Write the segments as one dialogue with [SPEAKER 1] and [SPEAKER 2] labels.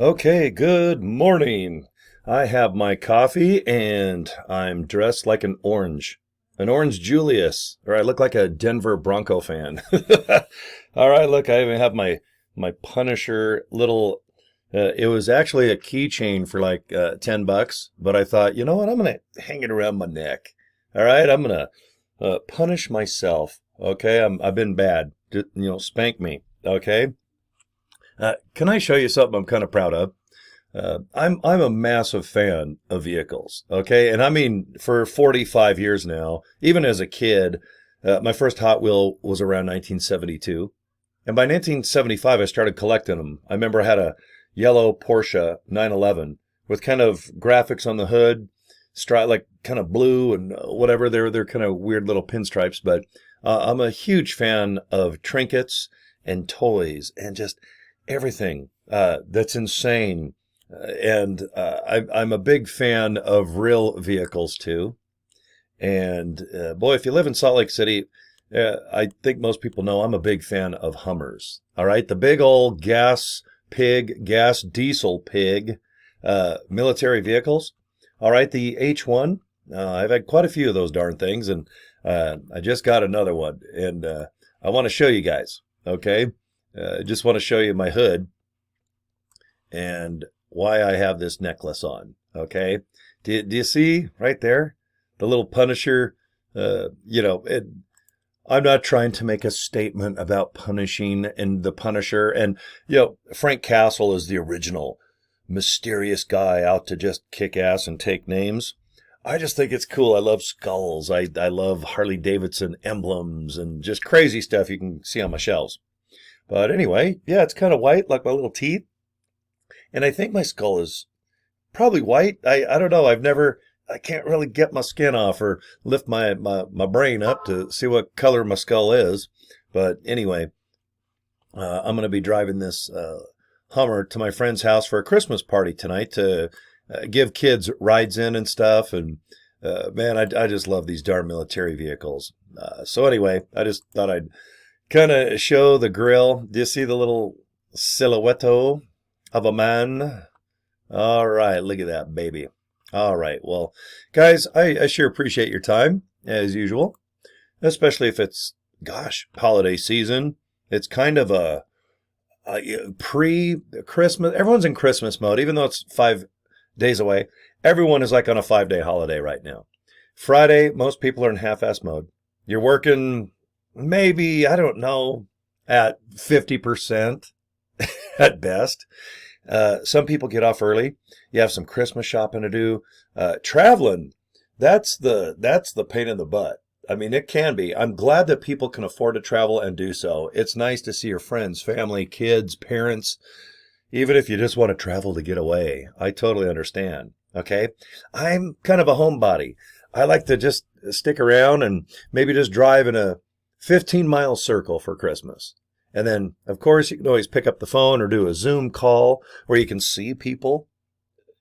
[SPEAKER 1] Okay, good morning. I have my coffee and I'm dressed like an orange Julius, or I look like a Denver Bronco fan. All right, look, I even have my Punisher little. It was actually a keychain for like $10, but I thought, you know what, I'm gonna hang it around my neck. All right, I'm gonna punish myself. Okay, I've been bad. Spank me. Okay. Can I show you something I'm kind of proud of? I'm a massive fan of vehicles. Okay, and I mean for 45 years now. Even as a kid, my first Hot Wheel was around 1972, and by 1975 I started collecting them. I remember I had a yellow Porsche 911 with kind of graphics on the hood, like kind of blue and whatever. They're kind of weird little pinstripes, but I'm a huge fan of trinkets and toys and just everything that's insane. I'm a big fan of real vehicles too. And boy, if you live in Salt Lake City, I think most people know I'm a big fan of Hummers. All right, the big old gas diesel pig military vehicles. All right, the H1. I've had quite a few of those darn things, and I just got another one, and I want to show you guys. Okay, I just want to show you my hood and why I have this necklace on. Okay, do you see right there the little Punisher? I'm not trying to make a statement about punishing and the Punisher. And Frank Castle is the original mysterious guy out to just kick ass and take names. I just think it's cool. I love skulls. I love Harley Davidson emblems and just crazy stuff you can see on my shelves. But anyway, yeah, it's kind of white like my little teeth. And I think my skull is probably white. I don't know. I can't really get my skin off or lift my brain up to see what color my skull is. But anyway, I'm going to be driving this Hummer to my friend's house for a Christmas party tonight to give kids rides in and stuff. And man, I just love these darn military vehicles. So anyway, I just thought I'd kind of show the grill. Do you see the little silhouette of a man? All right, look at that baby. All right, well, guys, I sure appreciate your time as usual, especially if it's, gosh, holiday season. It's kind of a pre-Christmas. Everyone's in Christmas mode, even though it's 5 days away. Everyone is like on a 5-day holiday right now. Friday, most people are in half-ass mode. You're working maybe, I don't know, at 50% at best. Some people get off early. You have some Christmas shopping to do. Traveling, that's the pain in the butt. I mean, it can be. I'm glad that people can afford to travel and do so. It's nice to see your friends, family, kids, parents, even if you just want to travel to get away. I totally understand. Okay. I'm kind of a homebody. I like to just stick around and maybe just drive in a 15-mile circle for Christmas. And then, of course, you can always pick up the phone or do a Zoom call where you can see people,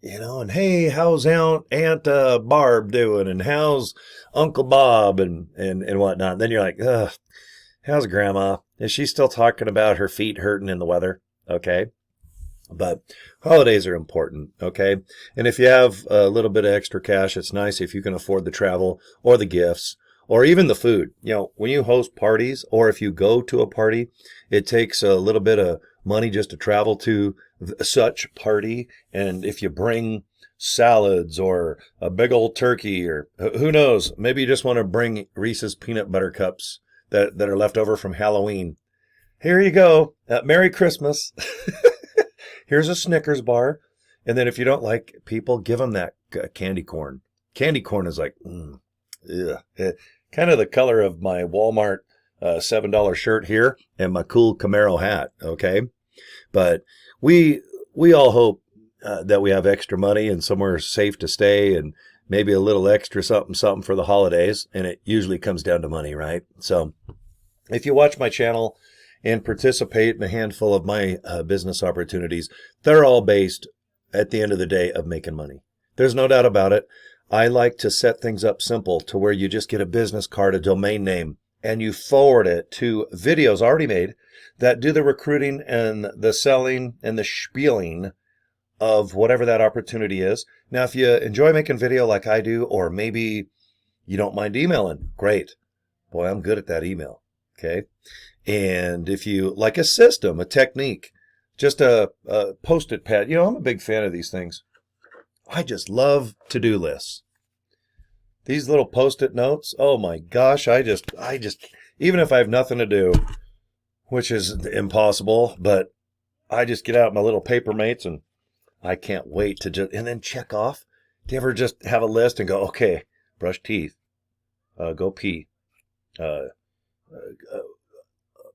[SPEAKER 1] and hey, how's Aunt Barb doing? And how's Uncle Bob and whatnot? And then you're like, ugh, how's Grandma? Is she still talking about her feet hurting in the weather? Okay. But holidays are important, okay? And if you have a little bit of extra cash, it's nice if you can afford the travel or the gifts or even the food. When you host parties or if you go to a party, it takes a little bit of money just to travel to such party. And if you bring salads or a big old turkey or who knows, maybe you just want to bring Reese's peanut butter cups that are left over from Halloween. Here you go. Merry Christmas. Here's a Snickers bar. And then if you don't like people, give them that candy corn. Candy corn is like, kind of the color of my Walmart $7 shirt here and my cool Camaro hat. Okay. But we all hope that we have extra money and somewhere safe to stay and maybe a little extra something for the holidays. And it usually comes down to money, right? So if you watch my channel and participate in a handful of my business opportunities, they're all based at the end of the day of making money. There's no doubt about it. I like to set things up simple to where you just get a business card, a domain name, and you forward it to videos already made that do the recruiting and the selling and the spieling of whatever that opportunity is. Now, if you enjoy making video like I do, or maybe you don't mind emailing, great. Boy, I'm good at that email. Okay. And if you like a system, a technique, just a Post-it pad, I'm a big fan of these things. I just love to-do lists. These little Post-it notes, oh my gosh, I just, even if I have nothing to do, which is impossible, but I just get out my little paper mates and I can't wait to and then check off. Do you ever just have a list and go, okay, brush teeth, go pee,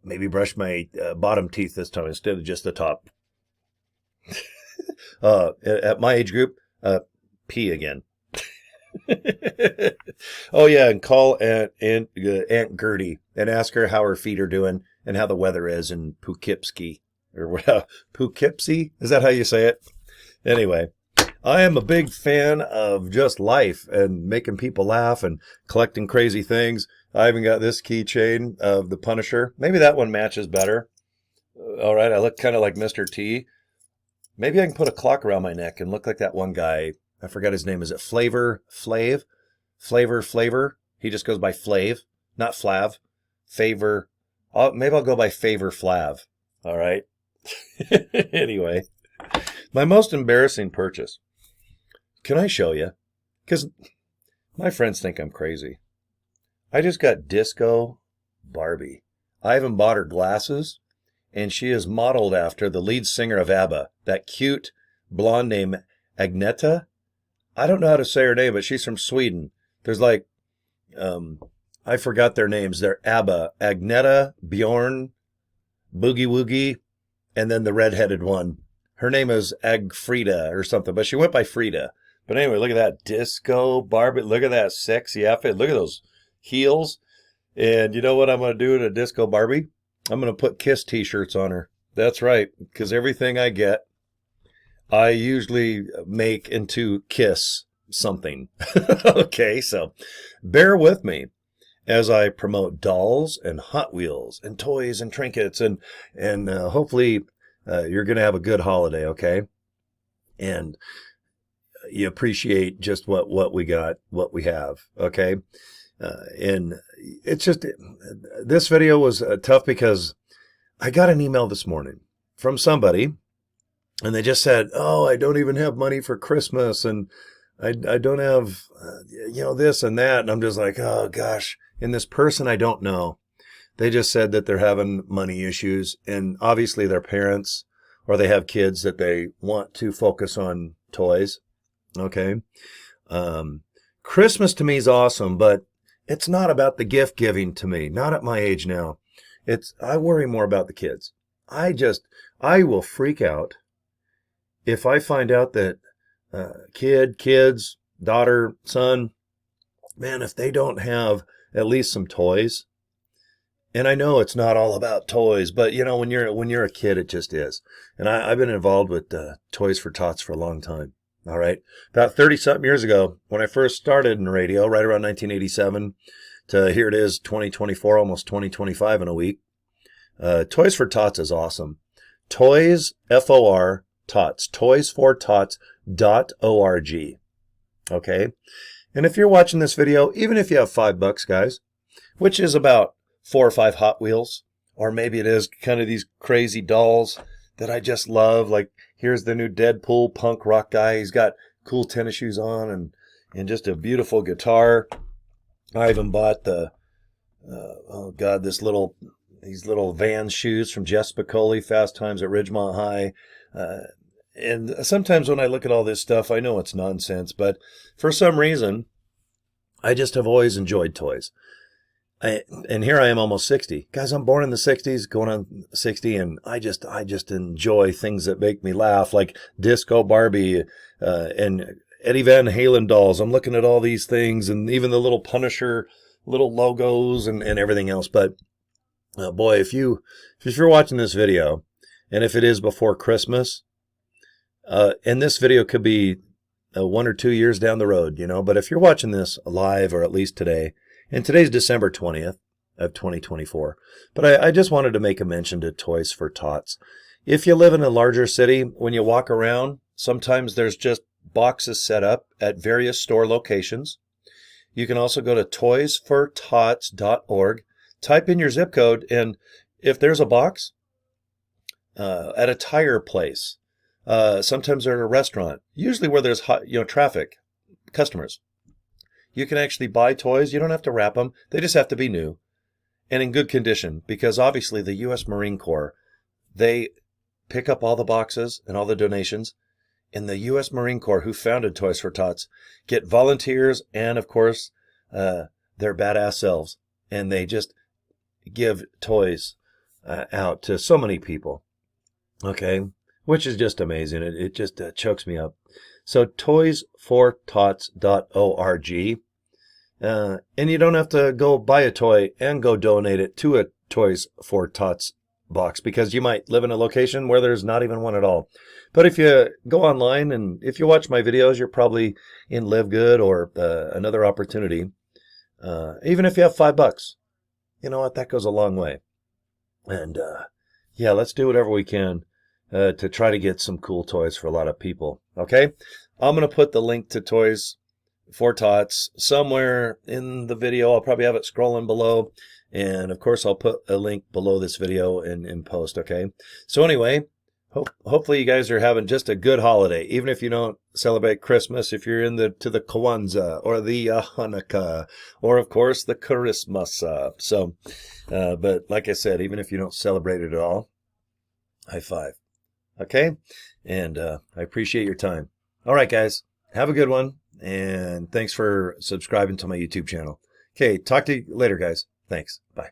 [SPEAKER 1] maybe brush my bottom teeth this time instead of just the top. At my age group, pee again. Oh yeah, and call Aunt Gertie and ask her how her feet are doing and how the weather is in Poughkeepsie or Poughkeepsie. Is that how you say it? Anyway, I am a big fan of just life and making people laugh and collecting crazy things. I even got this keychain of the Punisher. Maybe that one matches better. All right, I look kind of like Mr. T. Maybe I can put a clock around my neck and look like that one guy. I forgot his name. Is it Flavor? He just goes by Flav, not Flav. Favor. Maybe I'll go by Favor Flav. All right. Anyway, my most embarrassing purchase. Can I show you? Because my friends think I'm crazy. I just got Disco Barbie. I even bought her glasses, and she is modeled after the lead singer of ABBA, that cute blonde named Agneta. I don't know how to say her name, but she's from Sweden. There's like, I forgot their names. They're ABBA, Agneta, Bjorn, Boogie Woogie, and then the redheaded one. Her name is Agfrida or something, but she went by Frida. But anyway, look at that Disco Barbie. Look at that sexy outfit. Look at those heels. And you know what I'm going to do to Disco Barbie? I'm going to put Kiss t-shirts on her. That's right, because everything I get, I usually make into Kiss something. Okay, so bear with me as I promote dolls and Hot Wheels and toys and trinkets, and hopefully you're going to have a good holiday, okay? And you appreciate just what we got, what we have, okay? And it's just, this video was tough because I got an email this morning from somebody, and they just said, oh, I don't even have money for Christmas, and I don't have, this and that. And I'm just like, oh, gosh. And this person I don't know, they just said that they're having money issues, and obviously their parents, or they have kids that they want to focus on toys, okay? Christmas to me is awesome, but it's not about the gift giving to me, not at my age now. I worry more about the kids. I will freak out if I find out that kids, daughter, son, man, if they don't have at least some toys. And I know it's not all about toys, but when you're a kid, it just is. And I've been involved with Toys for Tots for a long time. All right. About 30-something years ago, when I first started in radio, right around 1987, to here it is, 2024, almost 2025 in a week. Toys for Tots is awesome. Toys, F-O-R, Tots, toysfortots.org. Okay. And if you're watching this video, even if you have $5, guys, which is about 4 or 5 Hot Wheels, or maybe it is kind of these crazy dolls that I just love. Like, here's the new Deadpool punk rock guy. He's got cool tennis shoes on and just a beautiful guitar. I even bought these little Vans shoes from Jess Spicoli, Fast Times at Ridgemont High. And sometimes when I look at all this stuff, I know it's nonsense, but for some reason, I just have always enjoyed toys. And here I am almost 60. Guys, I'm born in the 60s, going on 60, and I just enjoy things that make me laugh, like Disco Barbie and Eddie Van Halen dolls. I'm looking at all these things, and even the little Punisher, little logos and everything else. But boy, if you're watching this video, and if it is before Christmas, and this video could be 1 or 2 years down the road, but if you're watching this live, or at least today, and today's December 20th of 2024, but I just wanted to make a mention to Toys for Tots. If you live in a larger city, when you walk around, Sometimes there's just boxes set up at various store locations. You can also go to toysfortots.org, type in your zip code, and if there's a box at a tire place, sometimes they're at a restaurant, usually where there's traffic, customers, you can actually buy toys. You don't have to wrap them. They just have to be new and in good condition, because obviously the U.S. Marine Corps, they pick up all the boxes and all the donations. And the U.S. Marine Corps, who founded Toys for Tots, get volunteers and, of course, their badass selves. And they just give toys out to so many people. Okay? Which is just amazing. It just chokes me up. So toysfortots.org. And you don't have to go buy a toy and go donate it to a Toys for Tots box, because you might live in a location where there's not even one at all. But if you go online and if you watch my videos, you're probably in LIVEGOOD or another opportunity. Even if you have $5, you know what? That goes a long way. And yeah, let's do whatever we can to try to get some cool toys for a lot of people. Okay? I'm going to put the link to Toys for Tots somewhere in the video. I'll probably have it scrolling below. And of course, I'll put a link below this video in post. Okay? So anyway, hopefully you guys are having just a good holiday, even if you don't celebrate Christmas, if you're to the Kwanzaa or the Hanukkah, or of course the Christmas. But like I said, even if you don't celebrate it at all, high five. Okay? And I appreciate your time. All right, guys, have a good one. And thanks for subscribing to my YouTube channel. Okay, talk to you later, guys. Thanks. Bye.